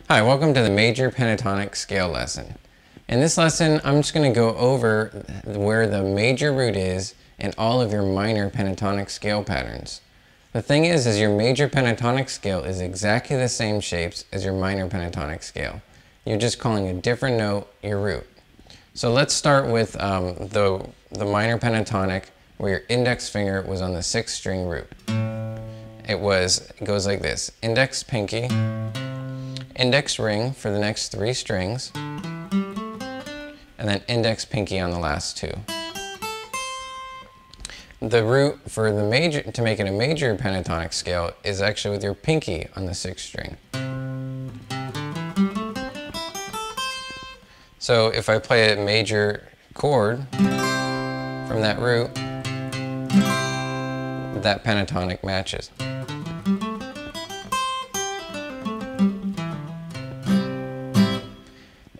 Hi, welcome to the major pentatonic scale lesson. In this lesson, I'm just going to go over where the major root is in all of your minor pentatonic scale patterns. The thing is your major pentatonic scale is exactly the same shapes as your minor pentatonic scale. You're just calling a different note your root. So let's start with the minor pentatonic where your index finger was on the 6th string root. It goes like this: index, pinky, index, ring for the next 3 strings, and then index, pinky on the last 2. The root for the major, to make it a major pentatonic scale, is actually with your pinky on the 6th string. So if I play a major chord from that root, that pentatonic matches.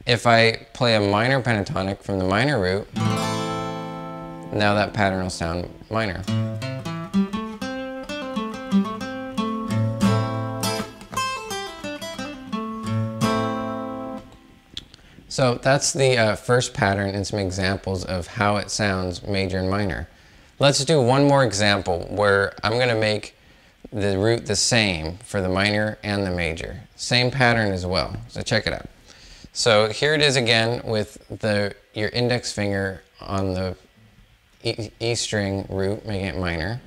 If I play a minor pentatonic from the minor root, now that pattern will sound minor. So that's the first pattern and some examples of how it sounds major and minor. Let's do one more example where I'm going to make the root the same for the minor and the major. Same pattern as well, so check it out. So here it is again with your index finger on the E string root, making it minor.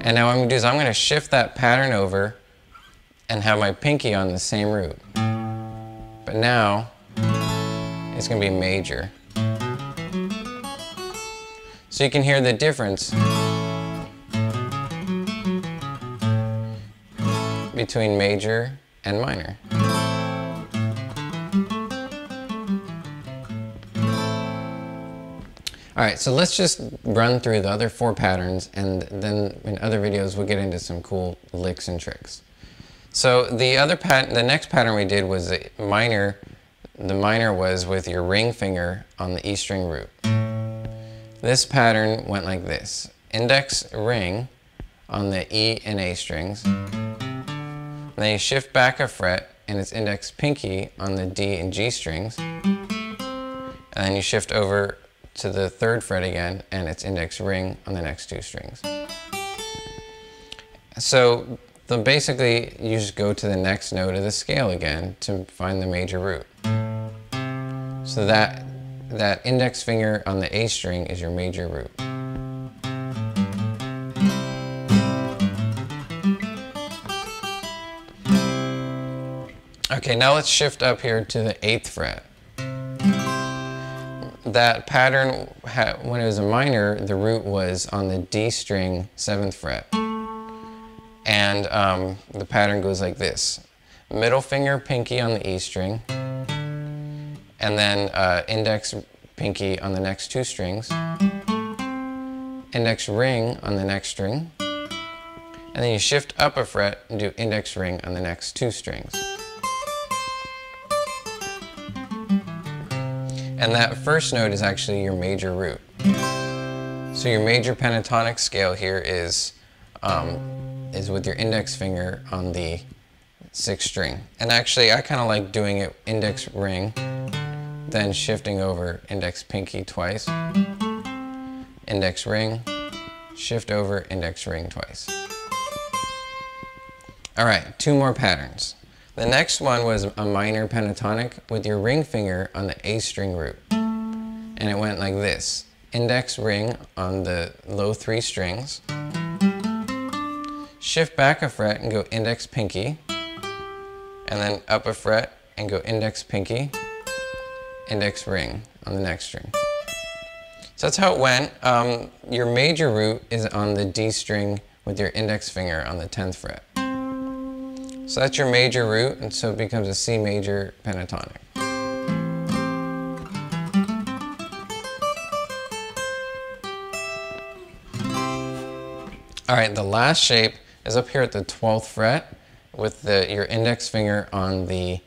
And now what I'm going to do is I'm going to shift that pattern over and have my pinky on the same root. But now it's going to be major. So you can hear the difference between major and minor. Alright, so let's just run through the other 4 patterns, and then in other videos we'll get into some cool licks and tricks. So the next pattern we did was the minor. The minor was with your ring finger on the E string root. This pattern went like this: index, ring on the E and A strings. Then you shift back a fret and it's index, pinky on the D and G strings. And then you shift over to the 3rd fret again and it's index, ring on the next 2 strings. So basically you just go to the next note of the scale again to find the major root. So that index finger on the A string is your major root. Okay, now let's shift up here to the 8th fret. That pattern, when it was a minor, the root was on the D string 7th fret. And the pattern goes like this: middle finger, pinky on the E string, and then index, pinky on the next 2 strings, index, ring on the next string, and then you shift up a fret and do index, ring on the next 2 strings. And that first note is actually your major root. So your major pentatonic scale here is with your index finger on the 6th string. And actually I kind of like doing it index, ring, then shifting over index, pinky twice, index, ring, shift over, index, ring twice. Alright, 2 more patterns. The next one was a minor pentatonic with your ring finger on the A string root. And it went like this: index, ring on the low 3 strings, shift back a fret and go index, pinky, and then up a fret and go index, pinky, index, ring on the next string. So that's how it went. Your major root is on the D string with your index finger on the 10th fret. So that's your major root, and so it becomes a C major pentatonic. Alright, the last shape is up here at the 12th fret with your index finger on the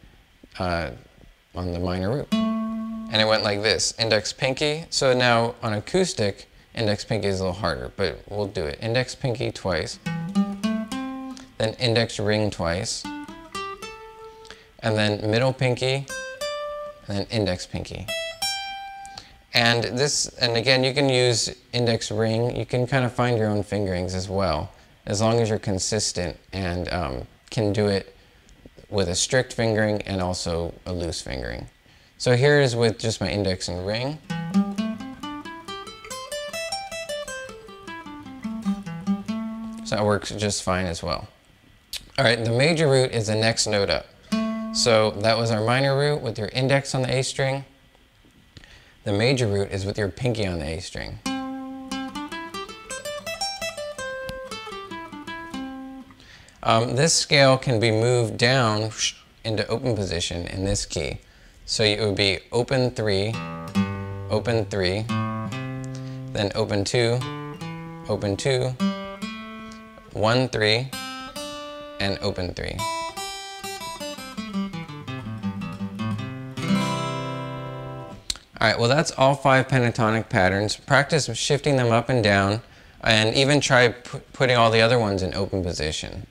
minor root. And it went like this: index, pinky. So now on acoustic, index, pinky is a little harder, but we'll do it. Index, pinky twice, then index ring twice, and then middle pinky, and then index pinky. And again, you can use index ring. You can kind of find your own fingerings as well, as long as you're consistent and can do it with a strict fingering and also a loose fingering. So here is with just my index and ring. So that works just fine as well. All right, the major root is the next note up. So that was our minor root with your index on the A string. The major root is with your pinky on the A string. This scale can be moved down into open position in this key. So it would be open 3, then open 2, 1, 3, and open 3. Alright, well that's all 5 pentatonic patterns. Practice shifting them up and down, and even try putting all the other ones in open position.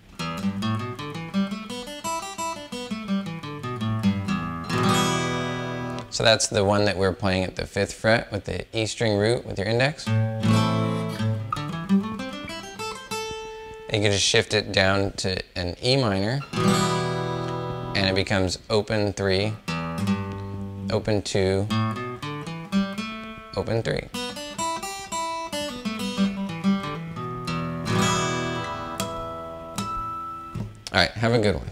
So that's the one that we're playing at the 5th fret with the E string root with your index. You can just shift it down to an E minor, and it becomes open 3, open 2, open 3. All right, have a good one.